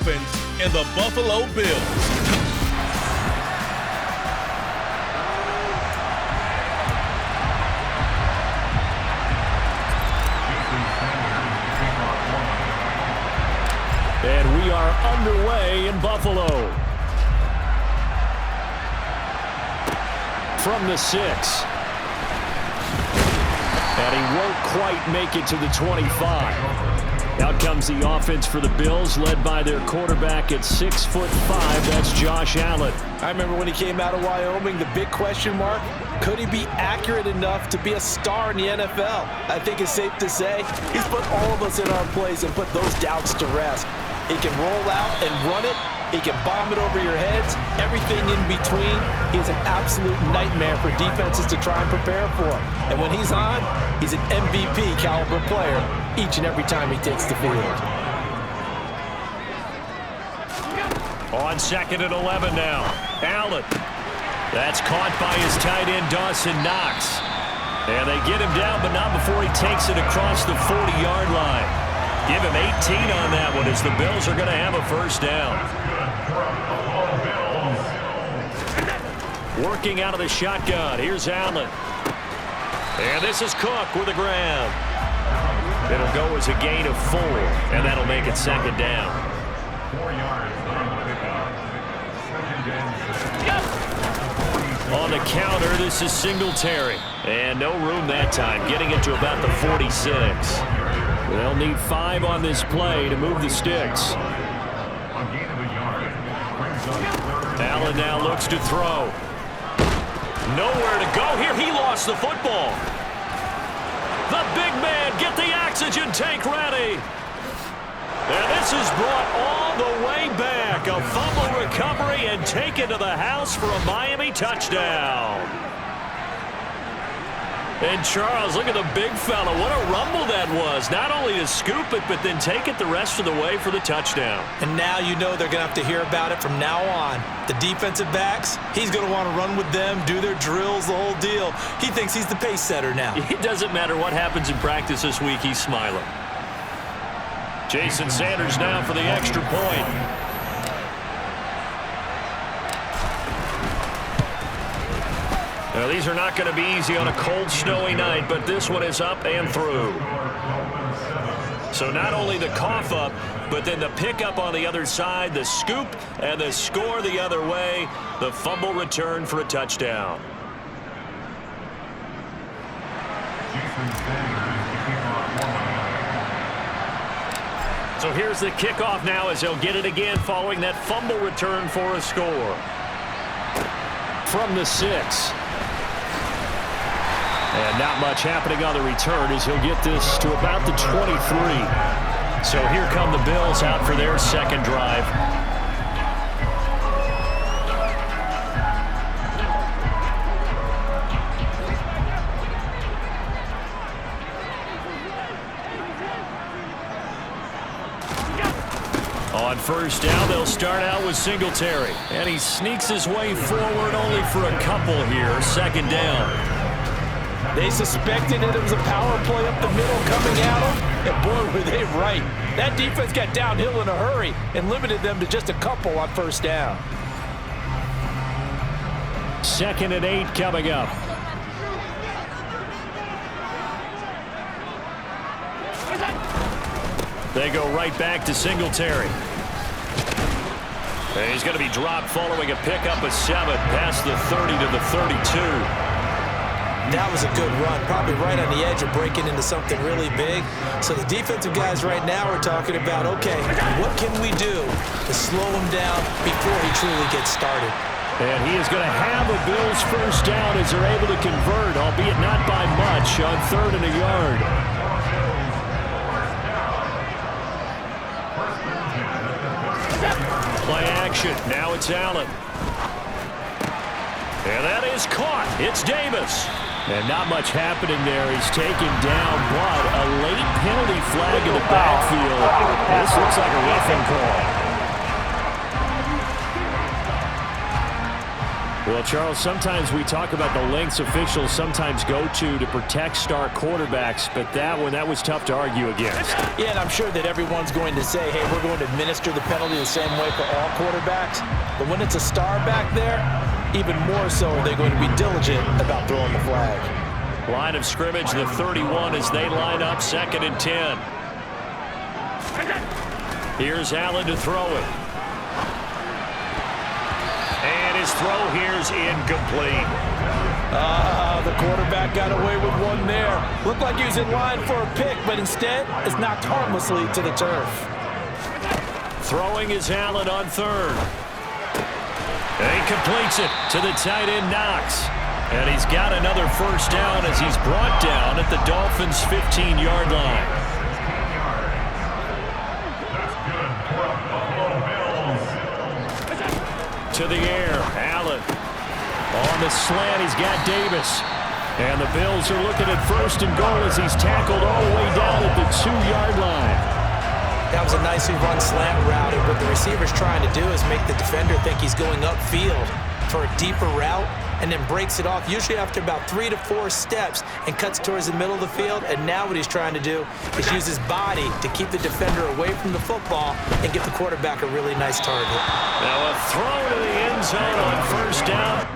offense and the Buffalo Bills. And we are underway in Buffalo. From the 6. And he won't quite make it to the 25. Out comes the offense for the Bills, led by their quarterback at 6'5". That's Josh Allen. I remember when he came out of Wyoming, the big question mark, could he be accurate enough to be a star in the NFL? I think it's safe to say he's put all of us in our place and put those doubts to rest. He can roll out and run it. He can bomb it over your heads. Everything in between. He's an absolute nightmare for defenses to try and prepare for. And when he's on, he's an MVP caliber player each and every time he takes the field. On 2nd and 11 now. Allen. That's caught by his tight end, Dawson Knox. And they get him down, but not before he takes it across the 40-yard line. Give him 18 on that one as the Bills are going to have a first down. Working out of the shotgun. Here's Allen. And this is Cook with a grab. It'll go as a gain of 4, and that'll make it second down. 4 yards on the pickup. On the counter, this is Singletary. And no room that time, getting it to about the 46. They'll need 5 on this play to move the sticks. Allen now looks to throw. Nowhere to go here. He lost the football. The big man, get the oxygen tank ready. And this is brought all the way back. A fumble recovery and taken to the house for a Miami touchdown. And Charles, look at the big fella. What a rumble that was. Not only to scoop it, but then take it the rest of the way for the touchdown. And now you know they're going to have to hear about it from now on. The defensive backs, he's going to want to run with them, do their drills, the whole deal. He thinks he's the pace setter now. It doesn't matter what happens in practice this week. He's smiling. Jason Sanders now for the extra point. Now, these are not going to be easy on a cold, snowy night, but this one is up and through. So not only the cough up, but then the pickup on the other side, the scoop, and the score the other way. The fumble return for a touchdown. So here's the kickoff now as he'll get it again following that fumble return for a score. From the 6. And not much happening on the return as he'll get this to about the 23. So here come the Bills out for their second drive. On first down, they'll start out with Singletary. And he sneaks his way forward only for a couple here. Second down. They suspected that it was a power play up the middle coming at them, and boy, were they right. That defense got downhill in a hurry and limited them to just a couple on first down. 2nd and 8 coming up. They go right back to Singletary. And he's going to be dropped following a pickup of 7 past the 30 to the 32. That was a good run, probably right on the edge of breaking into something really big. So the defensive guys right now are talking about, okay, what can we do to slow him down before he truly gets started? And he is going to have a Bills first down as they're able to convert, albeit not by much, on 3rd and a yard. Play action. Now it's Allen. And that is caught. It's Davis. And not much happening there. He's taken down, but a late penalty flag in the backfield. This looks like a roughing call. Well, Charles, sometimes we talk about the lengths officials sometimes go to protect star quarterbacks, but that was tough to argue against. Yeah, and I'm sure that everyone's going to say, hey, we're going to administer the penalty the same way for all quarterbacks. But when it's a star back there, even more so are they going to be diligent about throwing the flag. Line of scrimmage, the 31 as they line up, 2nd and 10. Here's Allen to throw it. And his throw here's incomplete. The quarterback got away with one there. Looked like he was in line for a pick, but instead it's knocked harmlessly to the turf. Throwing is Allen on 3rd. And he completes it to the tight end, Knox. And he's got another first down as he's brought down at the Dolphins' 15-yard line. To the air, Allen. On the slant, he's got Davis. And the Bills are looking at 1st and goal as he's tackled all the way down at the 2-yard line. That was a nicely run slant route, and what the receiver's trying to do is make the defender think he's going upfield for a deeper route, and then breaks it off, usually after about 3 to 4 steps, and cuts towards the middle of the field. And now what he's trying to do is use his body to keep the defender away from the football and give the quarterback a really nice target. Now a throw to the end zone on 1st down.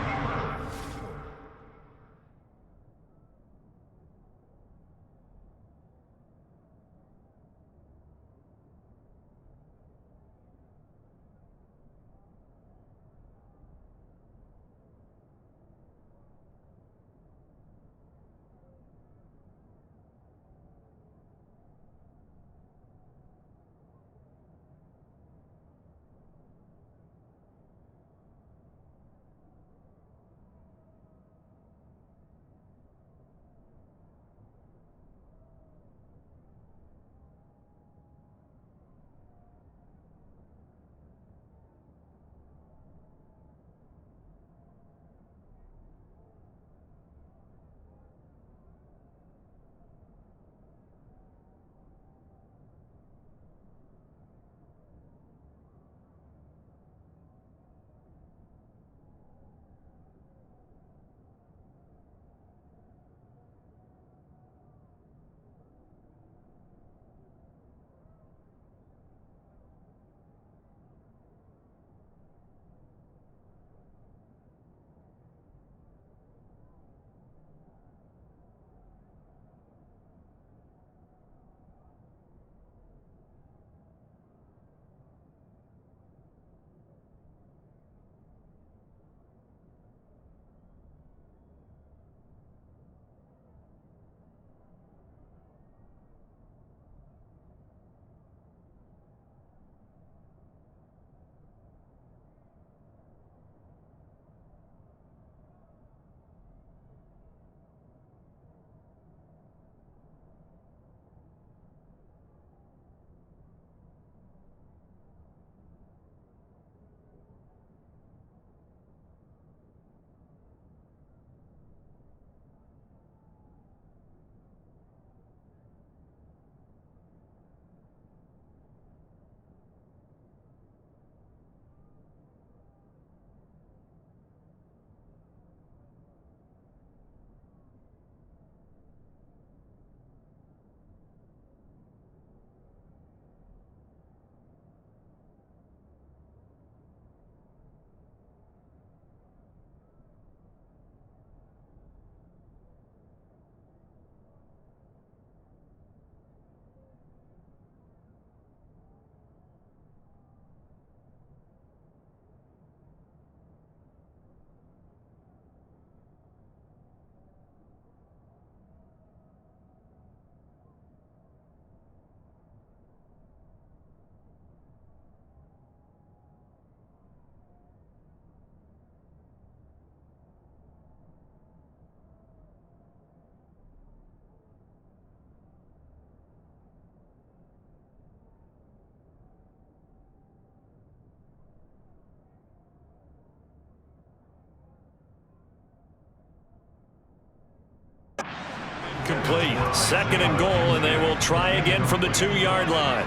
Complete. 2nd and goal, and they will try again from the 2-yard line.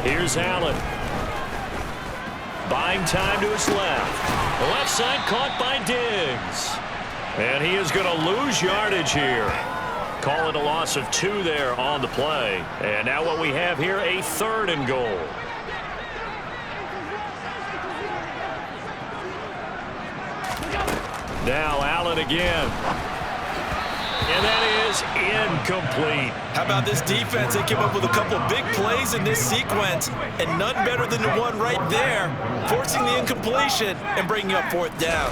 Here's Allen. Buying time to his left. The left side caught by Diggs. And he is going to lose yardage here. Call it a loss of 2 there on the play. And now what we have here, a 3rd and goal. Now Allen again. And that is incomplete. How about this defense? They came up with a couple big plays in this sequence, and none better than the one right there, forcing the incompletion and bringing up 4th down.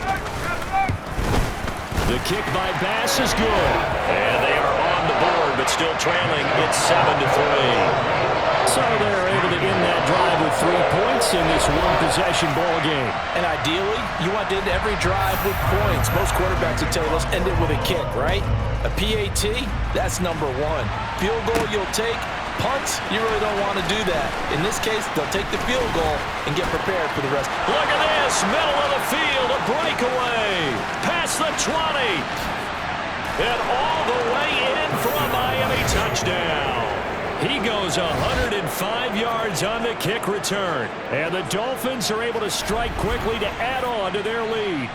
The kick by Bass is good. And they are on the board, but still trailing. It's 7-3. So they're able to end that drive with 3 points in this one-possession ball game. And ideally, you want to end every drive with points. Most quarterbacks would tell you, let's end it with a kick, right? A PAT, that's number 1. Field goal you'll take. Punts, you really don't want to do that. In this case, they'll take the field goal and get prepared for the rest. Look at this, middle of the field, a breakaway. Past the 20. And all the way in for a Miami touchdown. He goes 105 yards on the kick return. And the Dolphins are able to strike quickly to add on to their lead.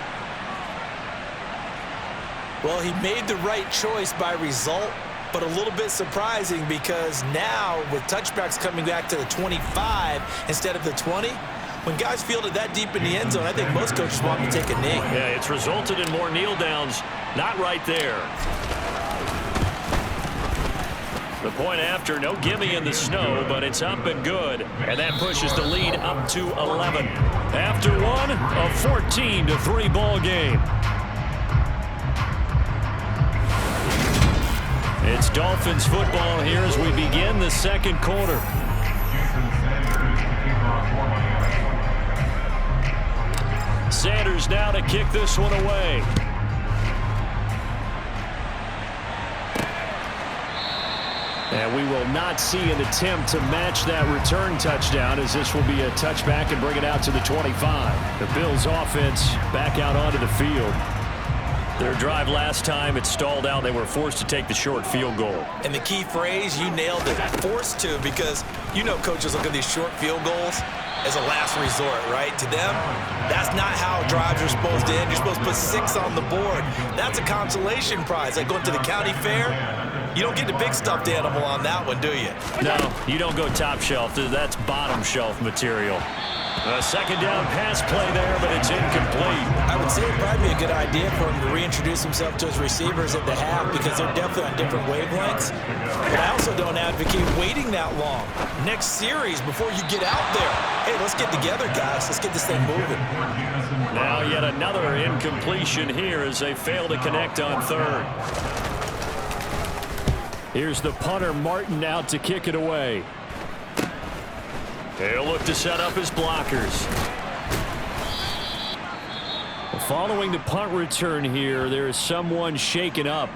Well, he made the right choice by result, but a little bit surprising because now with touchbacks coming back to the 25 instead of the 20, when guys field it that deep in the end zone, I think most coaches want to take a knee. Yeah, it's resulted in more kneel downs. Not right there. The point after, no gimme in the snow, but it's up and good. And that pushes the lead up to 11. After one, a 14-3 ball game. It's Dolphins football here as we begin the second quarter. Sanders now to kick this one away. And we will not see an attempt to match that return touchdown, as this will be a touchback and bring it out to the 25. The Bills offense back out onto the field. Their drive last time, it stalled out. They were forced to take the short field goal. And the key phrase, you nailed it, forced to, because you know coaches look at these short field goals as a last resort, right? To them, that's not how drives are supposed to end. You're supposed to put 6 on the board. That's a consolation prize. Like going to the county fair, you don't get the big stuffed animal on that one, do you? No, you don't go top shelf. That's bottom shelf material. A second down pass play there, but it's incomplete. I would say it'd probably be a good idea for him to reintroduce himself to his receivers at the half because they're definitely on different wavelengths. But I also don't advocate waiting that long. Next series, before you get out there, hey, let's get together, guys. Let's get this thing moving. Now yet another incompletion here as they fail to connect on third. Here's the punter, Martin, out to kick it away. He'll look to set up his blockers. Following the punt return here, there is someone shaken up.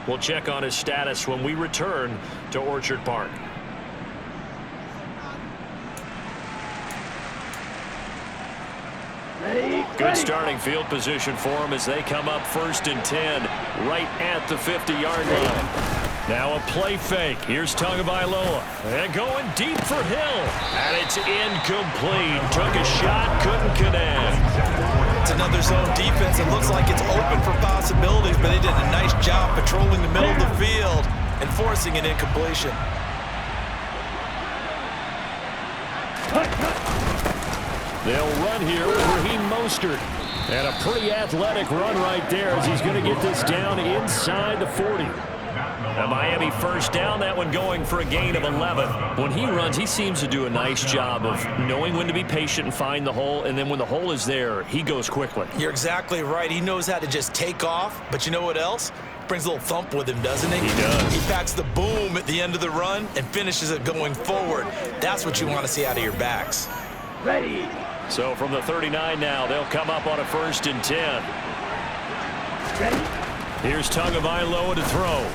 We'll check on his status when we return to Orchard Park. Good starting field position for them as they come up 1st and 10 right at the 50-yard line. Now a play fake. Here's Tagovailoa. And going deep for Hill. And it's incomplete. Took a shot, couldn't connect. It's another zone defense. It looks like it's open for possibilities, but they did a nice job patrolling the middle of the field and forcing an incompletion. They'll run here with Raheem Mostert. And a pretty athletic run right there as he's going to get this down inside the 40. A Miami first down, that one going for a gain of 11. When he runs, he seems to do a nice job of knowing when to be patient and find the hole, and then when the hole is there, he goes quickly. You're exactly right. He knows how to just take off, but you know what else? Brings a little thump with him, doesn't he? He does. He packs the boom at the end of the run and finishes it going forward. That's what you want to see out of your backs. Ready. So from the 39 now, they'll come up on a 1st and 10. Ready. Here's Tagovailoa to throw.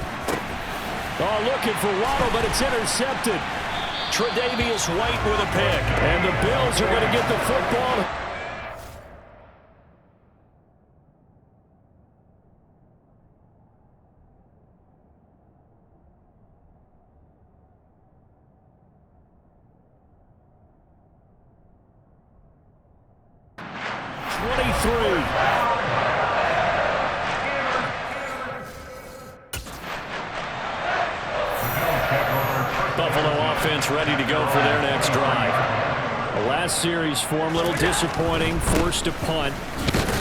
Oh, looking for Waddle, but it's intercepted. Tre'Davious White with a pick. And the Bills are going to get the football. 23. Buffalo offense ready to go for their next drive. The last series for them a little disappointing, forced a punt.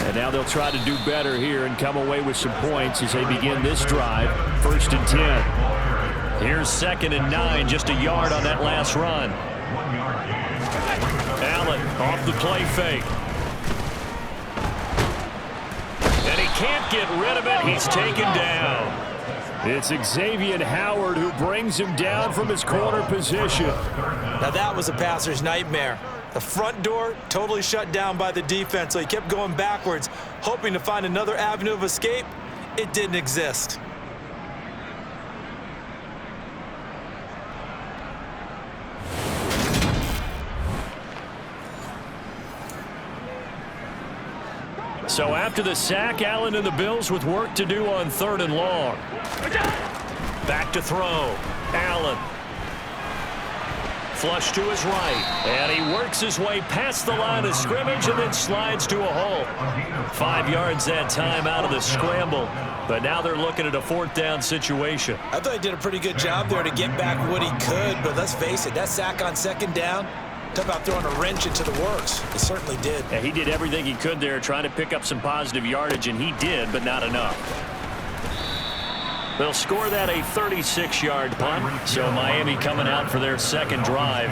And now they'll try to do better here and come away with some points as they begin this drive. 1st and 10. Here's 2nd and 9, just a yard on that last run. Allen off the play fake. And he can't get rid of it. He's taken down. It's Xavier Howard who brings him down from his corner position. Now that was a passer's nightmare. The front door totally shut down by the defense, so he kept going backwards, hoping to find another avenue of escape. It didn't exist. So after the sack, Allen and the Bills with work to do on 3rd and long. Back to throw. Allen. Flush to his right. And he works his way past the line of scrimmage and then slides to a hole. 5 yards that time out of the scramble. But now they're looking at a 4th down situation. I thought he did a pretty good job there to get back what he could, but let's face it, that sack on 2nd down, talk about throwing a wrench into the works. He certainly did. Yeah, he did everything he could there trying to pick up some positive yardage, and he did, but not enough. They'll score that a 36-yard punt, so Miami coming out for their 2nd drive.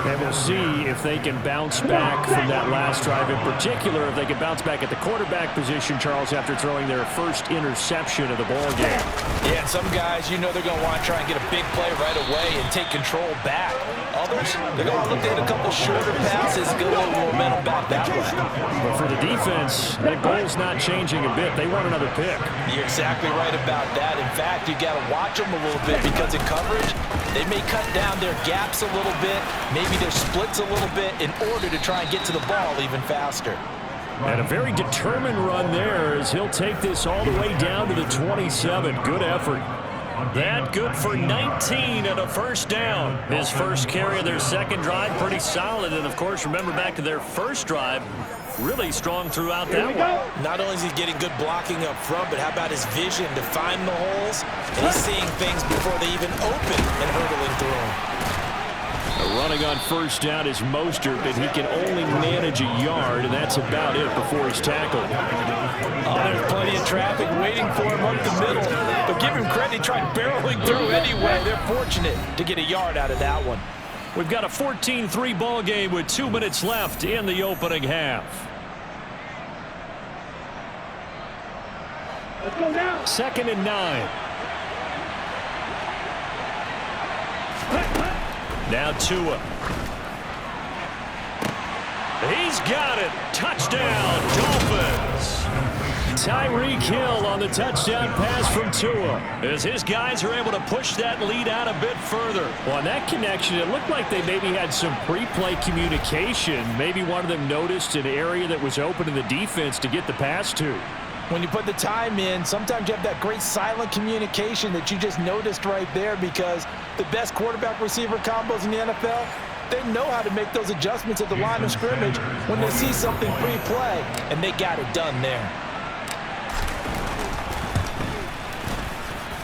And we'll see if they can bounce back from that last drive, in particular if they can bounce back at the quarterback position, Charles, after throwing their first interception of the ball game. Yeah, and some guys, you know they're going to want to try and get a big play right away and take control back. Others, they're going to look at a couple shorter passes, get a little momentum back that way. But for the defense, that goal's not changing a bit. They want another pick. You're exactly right about that. In fact, you got to watch them a little bit because in coverage, they may cut down their gaps a little bit, maybe their splits a little bit in order to try and get to the ball even faster. And a very determined run there as he'll take this all the way down to the 27. Good effort. That good for 19 and a 1st down. His first carry of their 2nd drive, pretty solid. And, of course, remember back to their first drive, really strong throughout that one. Not only is he getting good blocking up front, but how about his vision to find the holes? And he's seeing things before they even open and hurdling through them. Running on 1st down is Mostert, but he can only manage a yard, and that's about it before he's tackled. Oh, there's plenty of traffic waiting for him up the middle. But give him credit, he tried barreling through anyway. They're fortunate to get a yard out of that one. We've got a 14-3 ball game with 2 minutes left in the opening half. Let's go now. 2nd and 9. Now Tua. He's got it. Touchdown, Dolphins. Tyreek Hill on the touchdown pass from Tua. As his guys are able to push that lead out a bit further. Well, on that connection, it looked like they maybe had some pre-play communication. Maybe one of them noticed an area that was open in the defense to get the pass to. When you put the time in, sometimes you have that great silent communication that you just noticed right there, because the best quarterback-receiver combos in the NFL, they know how to make those adjustments at the line of scrimmage when they see something pre-play, and they got it done there.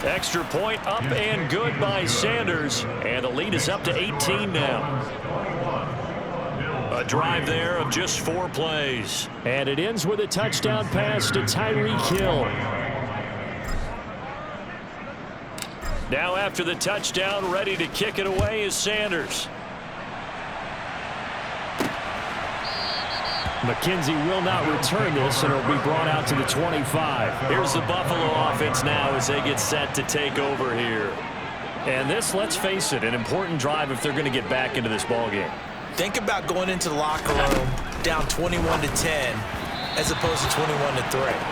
Extra point up and good by Sanders, and the lead is up to 18 now. A drive there of just 4 plays. And it ends with a touchdown pass to Tyreek Hill. Now after the touchdown, ready to kick it away is Sanders. McKenzie will not return this, and it'll be brought out to the 25. Here's the Buffalo offense now as they get set to take over here. And this, let's face it, an important drive if they're going to get back into this ballgame. Think about going into the locker room down 21-10 as opposed to 21-3.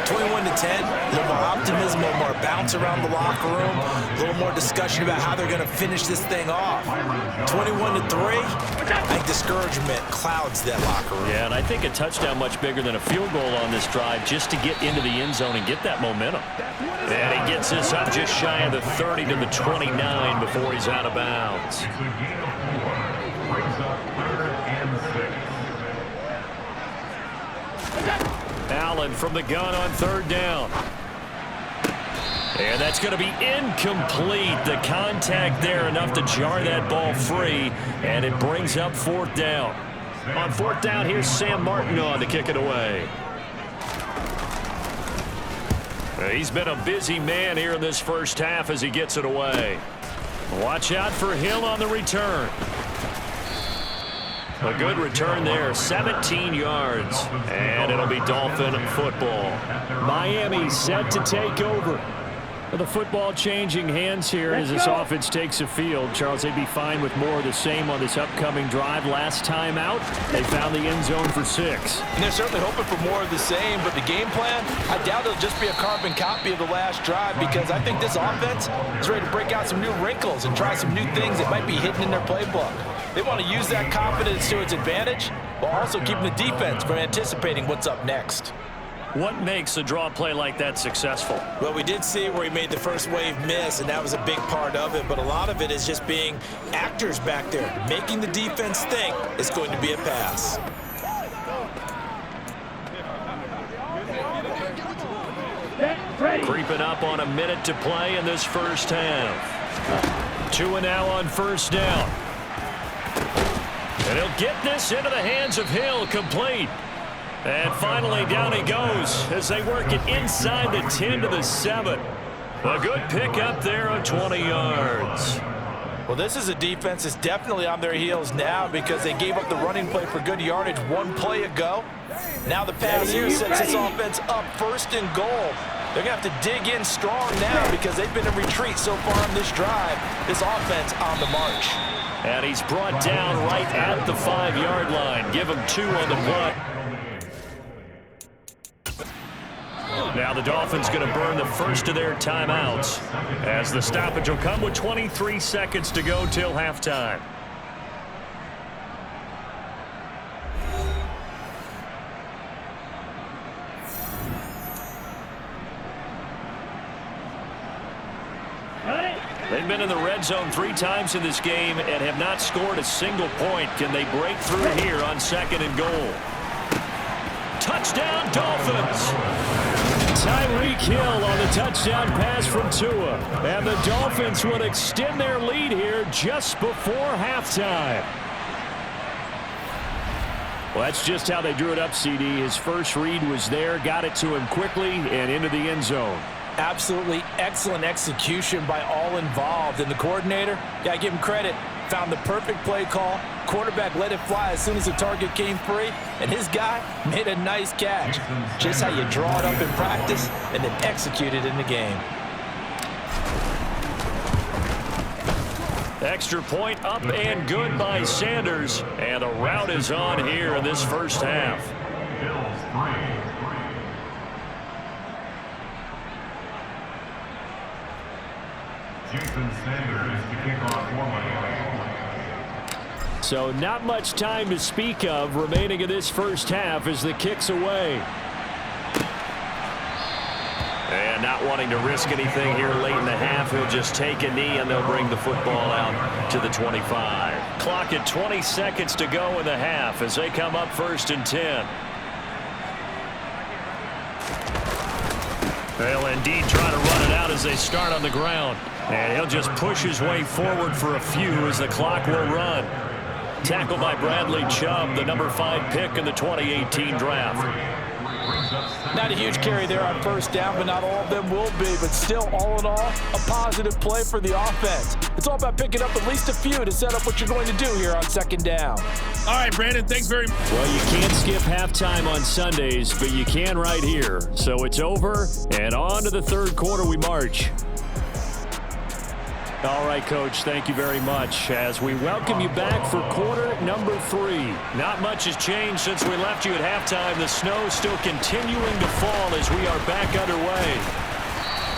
21-10, a little more optimism, a little more bounce around the locker room, a little more discussion about how they're going to finish this thing off. 21-3, I think discouragement clouds that locker room. Yeah, and I think a touchdown much bigger than a field goal on this drive just to get into the end zone and get that momentum. And he gets this up just shy of the 30 to the 29 before he's out of bounds. Brings up 3rd and 6. Allen from the gun on 3rd down. And that's going to be incomplete. The contact there enough to jar that ball free, and it brings up 4th down. On 4th down, here's Sam Martin on to kick it away. He's been a busy man here in this first half as he gets it away. Watch out for Hill on the return. A good return there, 17 yards, and it'll be Dolphin football. Miami set to take over. The football changing hands here as this offense takes the field. Charles, they'd be fine with more of the same on this upcoming drive. Last time out, they found the end zone for 6. And they're certainly hoping for more of the same, but the game plan, I doubt it'll just be a carbon copy of the last drive, because I think this offense is ready to break out some new wrinkles and try some new things that might be hidden in their playbook. They want to use that confidence to its advantage while also keeping the defense from anticipating what's up next. What makes a draw play like that successful? Well, we did see where he made the first wave miss, and that was a big part of it, but a lot of it is just being actors back there, making the defense think it's going to be a pass. Creeping up on a minute to play in this first half. 2 now on 1st down. And he'll get this into the hands of Hill, complete. And finally down he goes as they work it inside the 10 to the 7. A good pick up there on 20 yards. Well, this is a defense that's definitely on their heels now because they gave up the running play for good yardage 1 play ago. Now the pass here sets this offense up 1st and goal. They're going to have to dig in strong now because they've been in retreat so far on this drive. This offense on the march. And he's brought down right at the 5-yard line. Give him 2 on the play. Now the Dolphins going to burn the first of their timeouts as the stoppage will come with 23 seconds to go till halftime. They've been in the red zone 3 times in this game and have not scored a single point. Can they break through here on 2nd and goal? Touchdown, Dolphins! Tyreek Hill on the touchdown pass from Tua. And the Dolphins would extend their lead here just before halftime. Well, that's just how they drew it up, CD. His first read was there, got it to him quickly, and into the end zone. Absolutely excellent execution by all involved. And the coordinator, got to give him credit, found the perfect play call. Quarterback let it fly as soon as the target came free, and his guy made a nice catch. Just how you draw it up in practice and then execute it in the game. Extra point up and good by Sanders, and a rout is on here in this first half. Jason Sanders to kick off for Miami. So not much time to speak of remaining in this first half as the kick's away. And not wanting to risk anything here late in the half, he'll just take a knee and they'll bring the football out to the 25. Clock at 20 seconds to go in the half as they come up 1st and 10. They'll indeed try to run it out as they start on the ground. And he'll just push his way forward for a few as the clock will run. Tackled by Bradley Chubb, the number 5 pick in the 2018 draft. Not a huge carry there on 1st down, but not all of them will be. But still, all in all, a positive play for the offense. It's all about picking up at least a few to set up what you're going to do here on 2nd down. All right, Brandon, thanks very much. Well, you can't skip halftime on Sundays, but you can right here. So it's over, and on to the 3rd quarter we march. All right, Coach, thank you very much as we welcome you back for quarter number 3. Not much has changed since we left you at halftime. The snow still continuing to fall as we are back underway.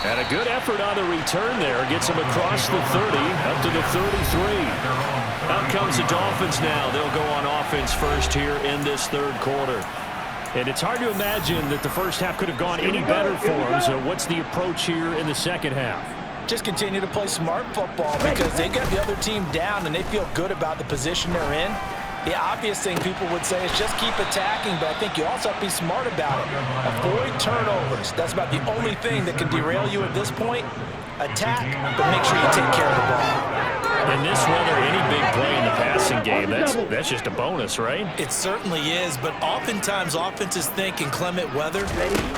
And a good effort on the return there. Gets him across the 30, up to the 33. Out comes the Dolphins now. They'll go on offense first here in this 3rd quarter. And it's hard to imagine that the first half could have gone any better for them. So what's the approach here in the 2nd half? Just continue to play smart football because they got the other team down and they feel good about the position they're in. The obvious thing people would say is just keep attacking, but I think you also have to be smart about it. Avoid turnovers. That's about the only thing that can derail you at this point. Attack, but make sure you take care of the ball. In this weather, any big play in the passing game, that's just a bonus, right? It certainly is, but oftentimes offenses think inclement weather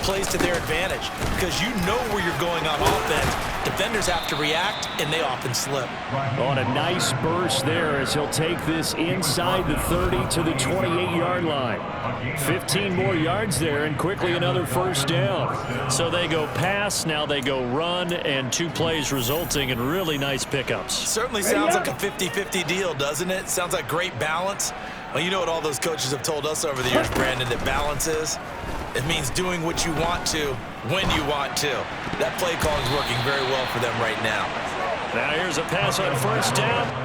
plays to their advantage because you know where you're going on offense. Defenders have to react, and they often slip. On a nice burst there as he'll take this inside the 30 to the 28-yard line. 15 more yards there, and quickly another first down. So they go pass, now they go run, and 2 plays resulting in really nice pickups. Certainly sounds like a 50-50 deal, doesn't it? Sounds like great balance. Well, you know what all those coaches have told us over the years, Brandon, that balance is? It means doing what you want to when you want to. That play call is working very well for them right now. Now here's a pass on first down.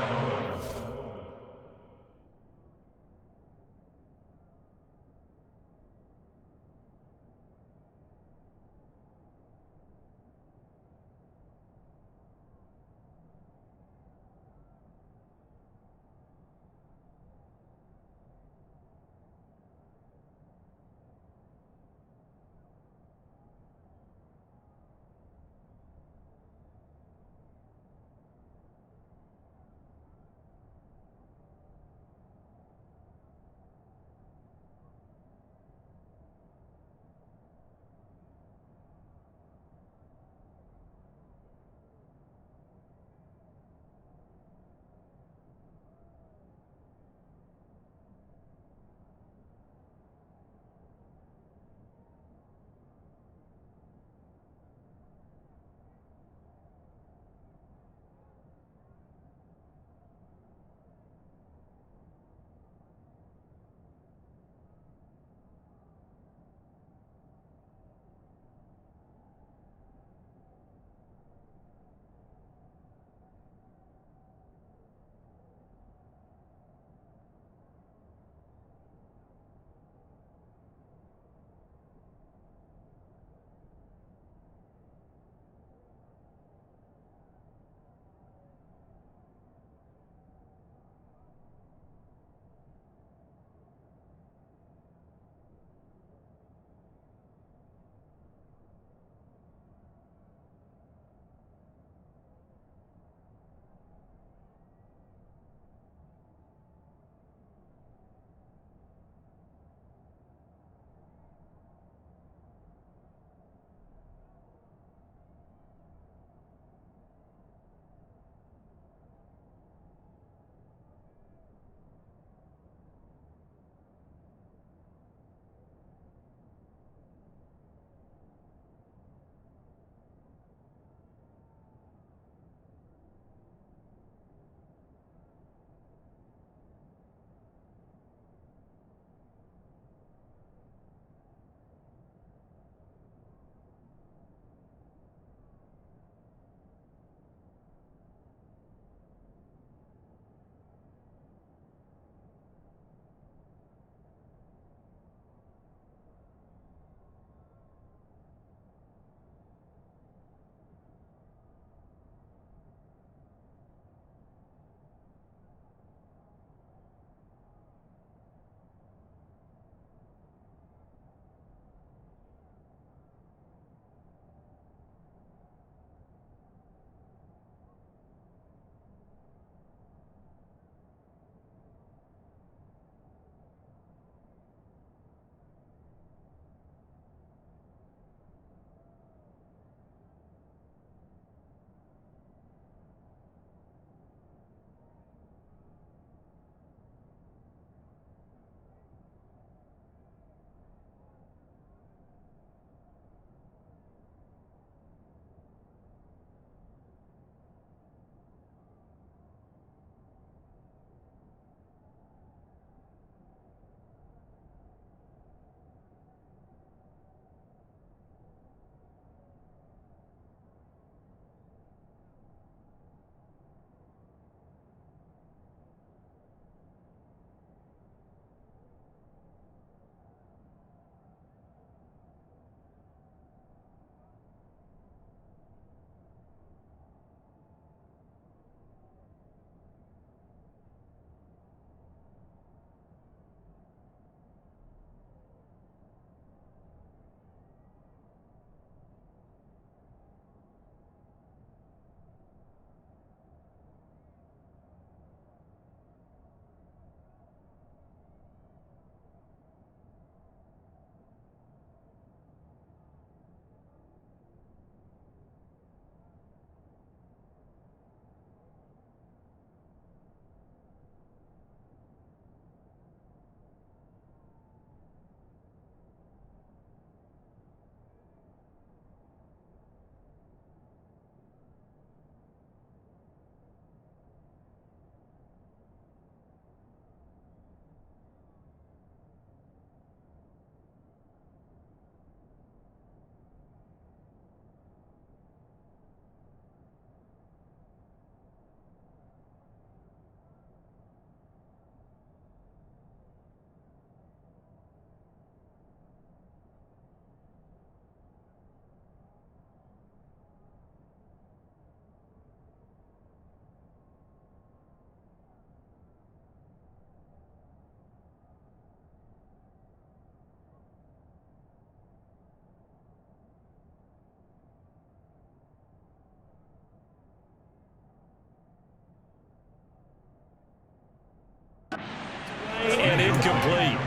away and incomplete.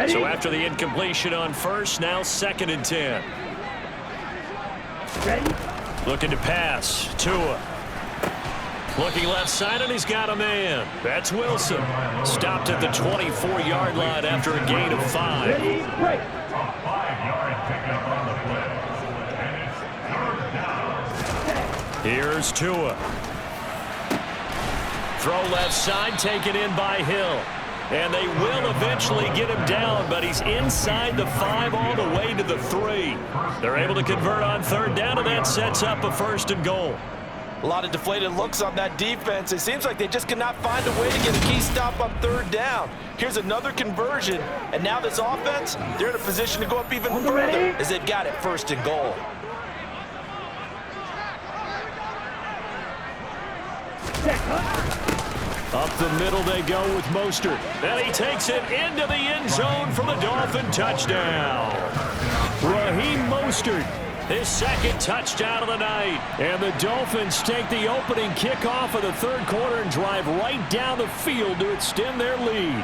So after the incompletion on first, now 2nd and 10. Looking to pass. Tua. Looking left side, and he's got a man. That's Wilson. Stopped at the 24-yard line after a gain of 5. 5-yard pickup on the play. And it's 3rd down. Here's Tua. Throw left side, taken in by Hill. And they will eventually get him down, but he's inside the 5 all the way to the 3. They're able to convert on 3rd down, and that sets up a 1st and goal. A lot of deflated looks on that defense. It seems like they just cannot find a way to get a key stop on 3rd down. Here's another conversion, and now this offense, they're in a position to go up even further as they've got it 1st and goal. Up the middle they go with Mostert. And he takes it into the end zone for the Dolphin touchdown. Raheem Mostert. His 2nd touchdown of the night. And the Dolphins take the opening kickoff of the 3rd quarter and drive right down the field to extend their lead.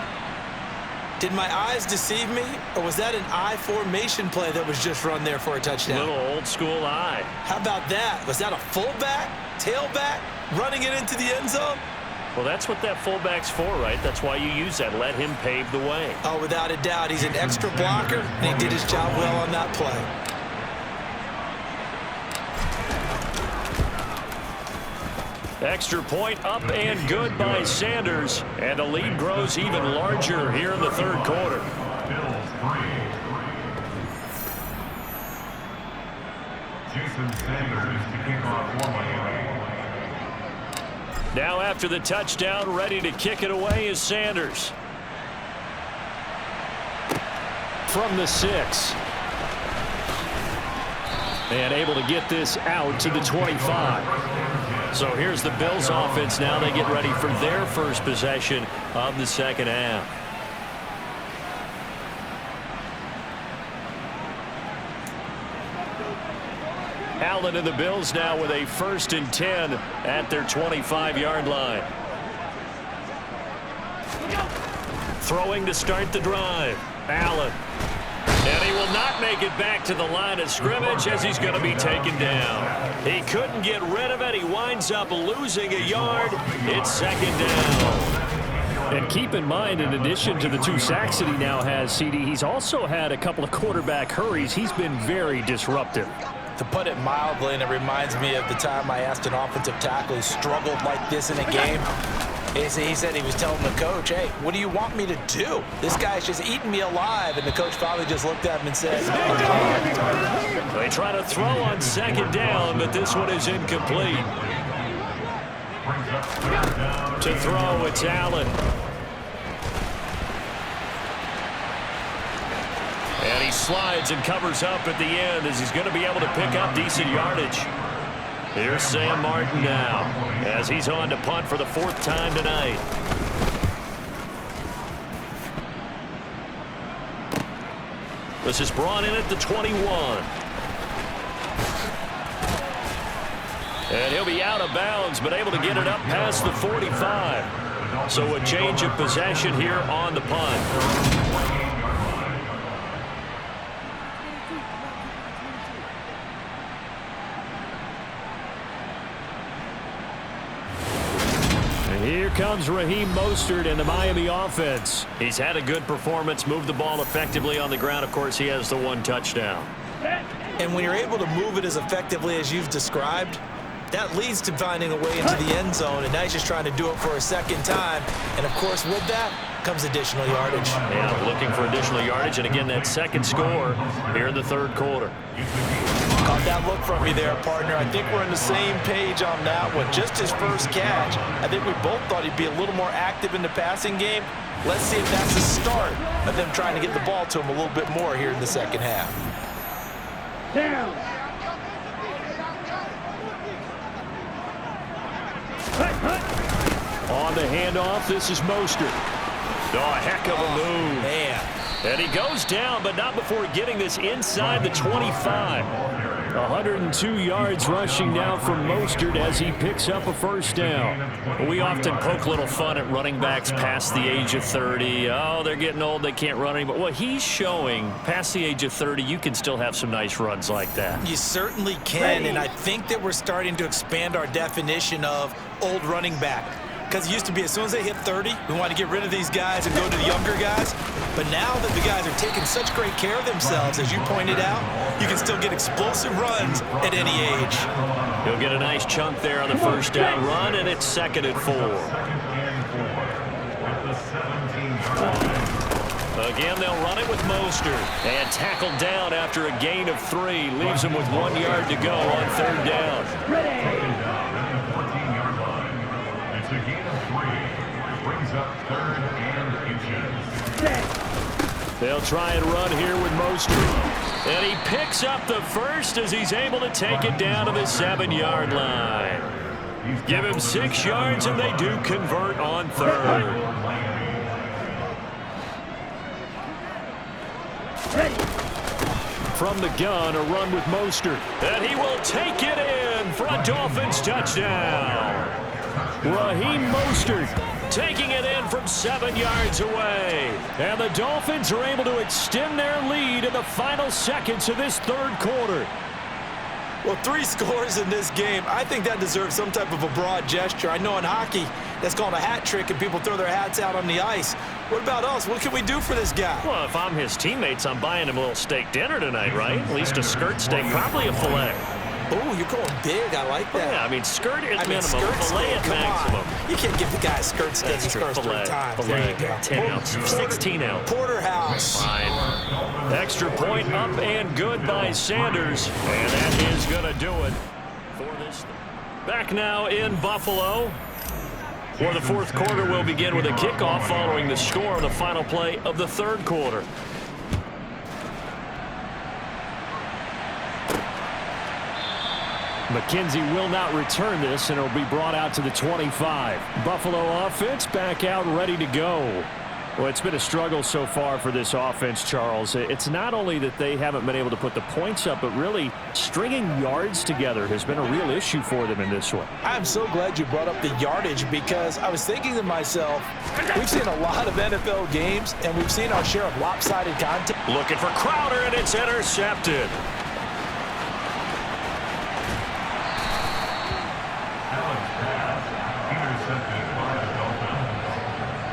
Did my eyes deceive me, or was that an I formation play that was just run there for a touchdown? Little old school eye. How about that? Was that a fullback, tailback, running it into the end zone? Well, that's what that fullback's for, right? That's why you use that. Let him pave the way. Oh, without a doubt. He's an extra blocker, and he did his job well on that play. Extra point up and good by Sanders. And the lead grows even larger here in the 3rd quarter. Bills 3. Jason Sanders to kick off for Miami. Now after the touchdown, ready to kick it away is Sanders. From the 6. And able to get this out to the 25. So here's the Bills offense now. They get ready for their first possession of the 2nd half. Allen and the Bills now with a 1st and 10 at their 25-yard line. Throwing to start the drive. Allen. And he will not make it back to the line of scrimmage as he's going to be taken down. He couldn't get rid of it. He winds up losing a yard. It's 2nd down. And keep in mind, in addition to the 2 sacks that he now has, CD, he's also had a couple of quarterback hurries. He's been very disruptive. To put it mildly, and it reminds me of the time I asked an offensive tackle who struggled like this in a game. He said he was telling the coach, hey, what do you want me to do? This guy's just eating me alive. And the coach finally just looked at him and said, They try to throw on 2nd down, but this one is incomplete. To throw, it's Allen. And he slides and covers up at the end as he's going to be able to pick up decent yardage. Here's Sam Martin now as he's on to punt for the 4th time tonight. This is brought in at the 21. And he'll be out of bounds, but able to get it up past the 45. So a change of possession here on the punt. Here comes Raheem Mostert and the Miami offense. He's had a good performance, moved the ball effectively on the ground. Of course, he has the 1 touchdown. and when you're able to move it as effectively as you've described, that leads to finding a way into the end zone, and now he's just trying to do it for a 2nd time. And, of course, with that comes additional yardage. Yeah, looking for additional yardage, and again, that 2nd score here in the 3rd quarter. Caught that look from me there, partner. I think we're on the same page on that one. Just his first catch, I think we both thought he'd be a little more active in the passing game. Let's see if that's the start of them trying to get the ball to him a little bit more here in the 2nd half. Down. On the handoff, this is Mostert. Oh, heck of a move. Man. And he goes down, but not before getting this inside the 25. 102 yards rushing now from Mostert as he picks up a first down. We often poke little fun at running backs past the age of 30. Oh, they're getting old, they can't run anymore. Well, he's showing past the age of 30, you can still have some nice runs like that. You certainly can, and I think that we're starting to expand our definition of old running back. Because it used to be as soon as they hit 30, we want to get rid of these guys and go to the younger guys. But now that the guys are taking such great care of themselves, as you pointed out, you can still get explosive runs at any age. He'll get a nice chunk there on the first down run, and it's 2nd and 4. Again, they'll run it with Mostert. And tackled down after a gain of 3. Leaves him with 1 yard to go on 3rd down. It's a gain of 3. Brings up 3rd and inches. They'll try and run here with Mostert. And he picks up the first as he's able to take it down to the 7-yard line. Give him 6 yards, and they do convert on 3rd. From the gun, a run with Mostert. And he will take it in for a Dolphins touchdown. Raheem Mostert taking it in from 7 yards away. And the Dolphins are able to extend their lead in the final seconds of this 3rd quarter. Well, 3 scores in this game. I think that deserves some type of a broad gesture. I know in hockey, that's called a hat trick, and people throw their hats out on the ice. What about us? What can we do for this guy? Well, if I'm his teammates, I'm buying him a little steak dinner tonight, right? At least a skirt steak, probably a filet. Oh, you're going big. I like that. Yeah, I mean, skirt at minimum, skirt filet steak, at come maximum. on. You can't give the guy a skirt steak. He scores 3 times. There you go. 10 ounce, 16 ounce. Porterhouse. Fine. Extra point up and good by Sanders. And that is going to do it for this. Back now in Buffalo. For the 4th quarter, we'll begin with a kickoff following the score on the final play of the 3rd quarter. McKenzie will not return this, and it'll be brought out to the 25. Buffalo offense back out ready to go. Well, it's been a struggle so far for this offense, Charles. It's not only that they haven't been able to put the points up, but really stringing yards together has been a real issue for them in this one. I'm so glad you brought up the yardage, because I was thinking to myself, we've seen a lot of NFL games, and we've seen our share of lopsided content. Looking for Crowder, and it's intercepted.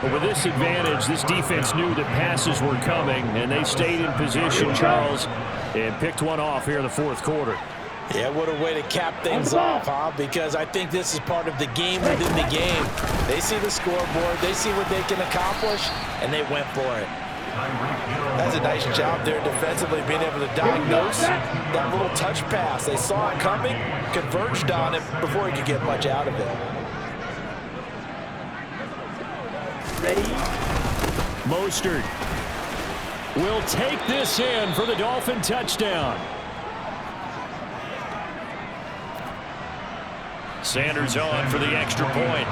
But with this advantage, this defense knew that passes were coming, and they stayed in position, Charles, and picked one off here in the 4th quarter. Yeah, what a way to cap things off, huh? Because I think this is part of the game within the game. They see the scoreboard, they see what they can accomplish, and they went for it. That's a nice job there defensively, being able to diagnose that little touch pass. They saw it coming, converged on it before he could get much out of it. Mostert will take this in for the Dolphin touchdown. Sanders on for the extra point.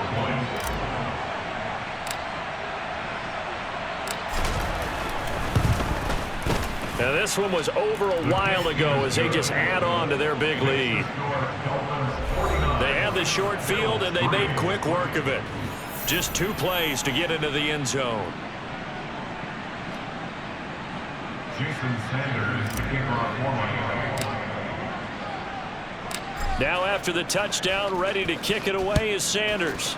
Now this one was over a while ago as they just add on to their big lead. They have the short field and they made quick work of it. Just 2 plays to get into the end zone. Jason Sanders, the kicker on 4. Now after the touchdown, ready to kick it away is Sanders.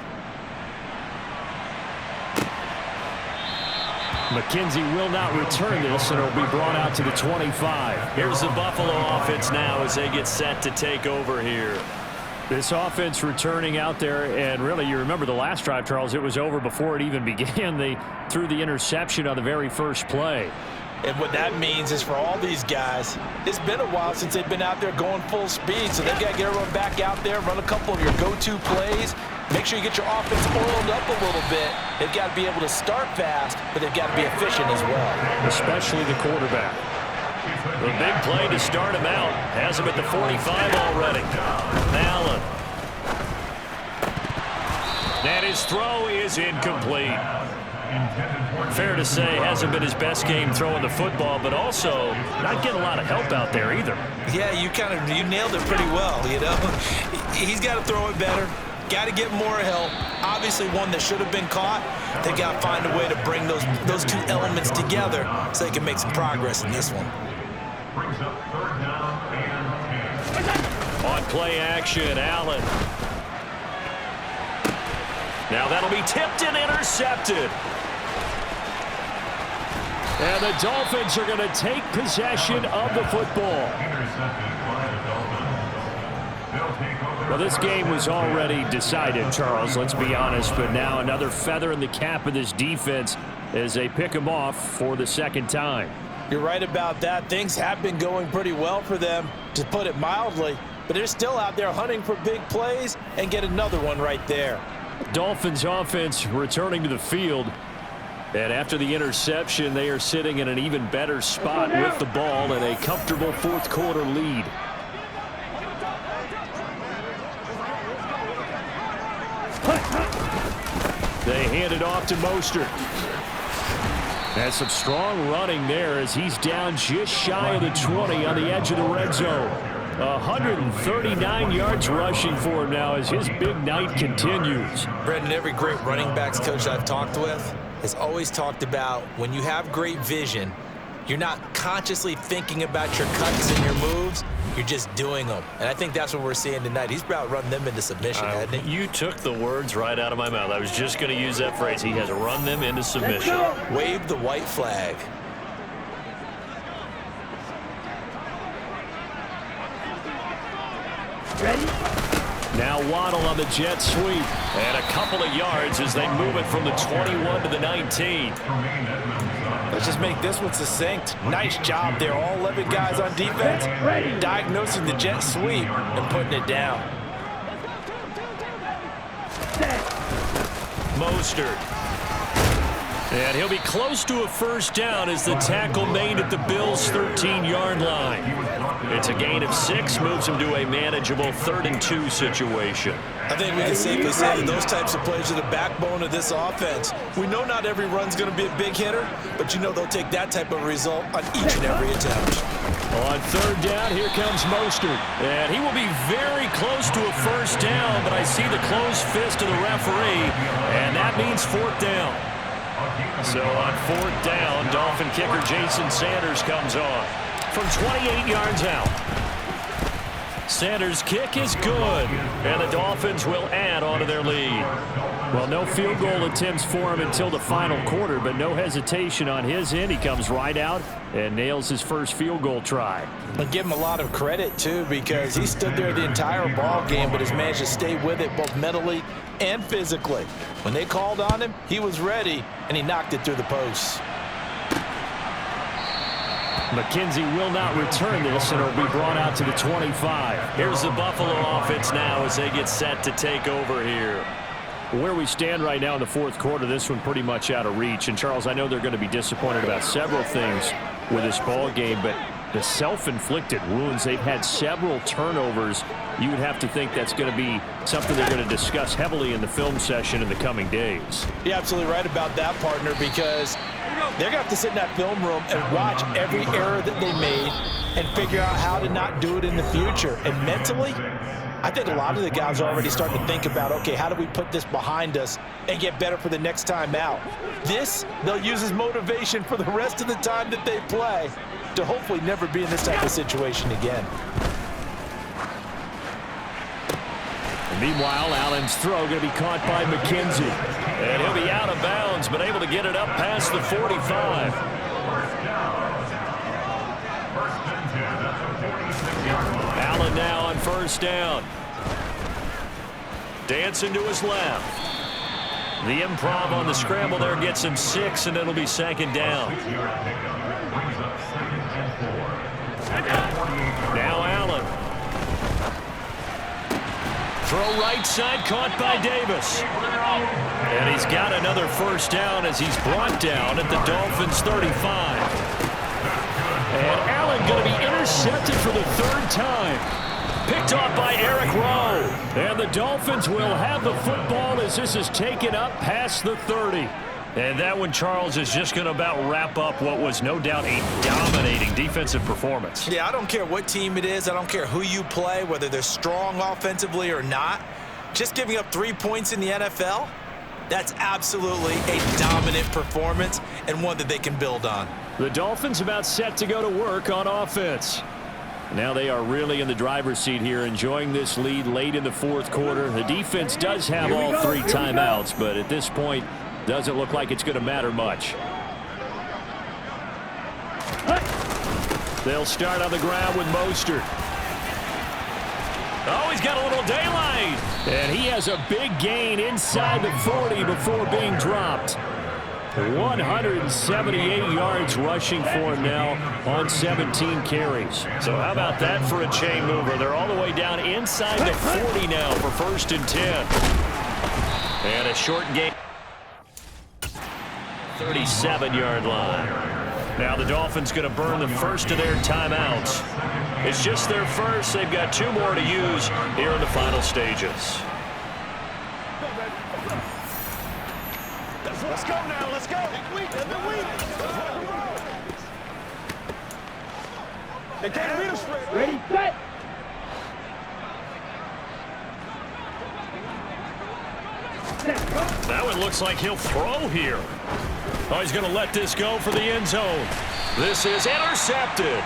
McKenzie will not return this, and it'll be brought out to the 25. Here's the Buffalo offense now as they get set to take over here. This offense returning out there, and really, you remember the last drive, Charles, it was over before it even began. They threw the interception on the very first play. And what that means is for all these guys, it's been a while since they've been out there going full speed, so they've got to get everyone back out there, run a couple of your go-to plays, make sure you get your offense oiled up a little bit. They've got to be able to start fast, but they've got to be efficient as well. Especially the quarterback. The big play to start him out. Has him at the 45 already. Allen. And his throw is incomplete. Fair to say, hasn't been his best game throwing the football, but also not getting a lot of help out there either. Yeah, you nailed it pretty well, you know. He's got to throw it better. Got to get more help. Obviously, one that should have been caught. They got to find a way to bring those two elements together so they can make some progress in this one. Brings up 3rd down and 10. On play action, Allen. Now that'll be tipped and intercepted. And the Dolphins are going to take possession of the football. Intercepted by the Dolphins. They'll take over. Well, this game was already decided, Charles, let's be honest. But now another feather in the cap of this defense as they pick them off for the second time. You're right about that. Things have been going pretty well for them, to put it mildly. But they're still out there hunting for big plays and get another one right there. Dolphins offense returning to the field. And after the interception, they are sitting in an even better spot with the ball and a comfortable fourth quarter lead. They hand it off to Mostert. And some strong running there as he's down just shy of the 20 on the edge of the red zone. 139 yards rushing for him now as his big night continues. Brendan, every great running backs coach I've talked with has always talked about when you have great vision, you're not consciously thinking about your cuts and your moves. You're just doing them. And I think that's what we're seeing tonight. He's about run them into submission, hasn't he? You took the words right out of my mouth. I was just going to use that phrase. He has run them into submission. Wave the white flag. Ready? Now Waddle on the jet sweep. And a couple of yards as they move it from the 21 to the 19. Let's just make this one succinct. Nice job there. All 11 guys on defense diagnosing the jet sweep and putting it down. Mostert. And he'll be close to a first down as the tackle made at the Bills' 13-yard line. It's a gain of 6, moves him to a manageable 3rd and 2 situation. I think we can safely say that those types of plays are the backbone of this offense. We know not every run's going to be a big hitter, but you know they'll take that type of result on each and every attempt. On 3rd down, here comes Mostert. And he will be very close to a first down, but I see the closed fist of the referee, and that means 4th down. So on 4th down, Dolphin kicker Jason Sanders comes on from 28 yards out. Sanders' kick is good, and the Dolphins will add on to their lead. Well, no field goal attempts for him until the final quarter, but no hesitation on his end. He comes right out and nails his first field goal try. I give him a lot of credit, too, because he stood there the entire ball game, but has managed to stay with it both mentally and physically. When they called on him, he was ready, and he knocked it through the posts. McKenzie will not return this, and it'll be brought out to the 25. Here's the Buffalo offense now as they get set to take over here. Where we stand right now in the fourth quarter, this one pretty much out of reach. And, Charles, I know they're going to be disappointed about several things with this ball game, but the self-inflicted wounds, they've had several turnovers. You would have to think that's going to be something they're going to discuss heavily in the film session in the coming days. You're absolutely right about that, partner, because they're going to have to sit in that film room and watch every error that they made and figure out how to not do it in the future. And mentally, I think a lot of the guys are already starting to think about, okay, how do we put this behind us and get better for the next time out? This, they'll use as motivation for the rest of the time that they play to hopefully never be in this type of situation again. And meanwhile, Allen's throw going to be caught by McKenzie. And he'll be out of bounds, but able to get it up past the 45. Allen now on first down. Dancing to his left. The improv on the scramble there gets him 6, and it'll be 2nd down. Now Allen. Throw right side, caught by Davis. And he's got another first down as he's brought down at the Dolphins' 35. And Allen going to be intercepted for the 3rd time. Picked off by Eric Rowe. And the Dolphins will have the football as this is taken up past the 30. And that one, Charles, is just going to about wrap up what was no doubt a dominating defensive performance. Yeah, I don't care what team it is. I don't care who you play, whether they're strong offensively or not. Just giving up 3 points in the NFL, that's absolutely a dominant performance and one that they can build on. The Dolphins about set to go to work on offense. Now they are really in the driver's seat here, enjoying this lead late in the fourth quarter. The defense does have all 3 timeouts, but at this point, doesn't look like it's going to matter much. They'll start on the ground with Mostert. Oh, he's got a little daylight. And he has a big gain inside the 40 before being dropped. 178 yards rushing for him now on 17 carries. So how about that for a chain mover? They're all the way down inside the 40 now for 1st and 10. And a short gain. 37-yard line. Now the Dolphins going to burn the first of their timeouts. It's just their first. They've got 2 more to use here in the final stages. Let's go now. Let's go. They can't read us. Ready, set. That one looks like he'll throw here. Oh, he's going to let this go for the end zone. This is intercepted.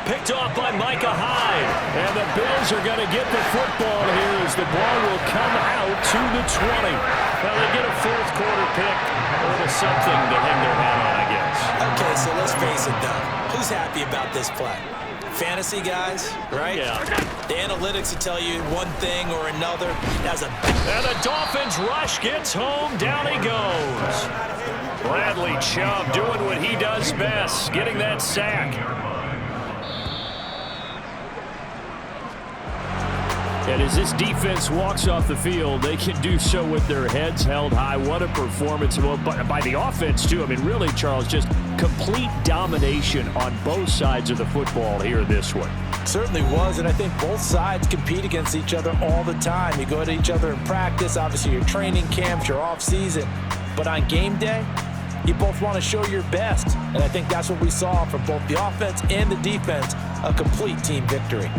Picked off by Micah Hyde. And the Bills are going to get the football here as the ball will come out to the 20. Well, they get a 4th quarter pick. A little something to hang their hat on, I guess. Okay, so let's face it, though. Who's happy about this play? Fantasy guys, right? Yeah. The analytics will tell you one thing or another. And the Dolphins rush gets home. Down he goes. Bradley Chubb doing what he does best, getting that sack. And as this defense walks off the field, they can do so with their heads held high. What a performance by the offense, too. I mean, really, Charles, just complete domination on both sides of the football here this one. Certainly was, and I think both sides compete against each other all the time. You go to each other in practice, obviously your training camps, your off-season. But on game day, you both want to show your best. And I think that's what we saw from both the offense and the defense, a complete team victory.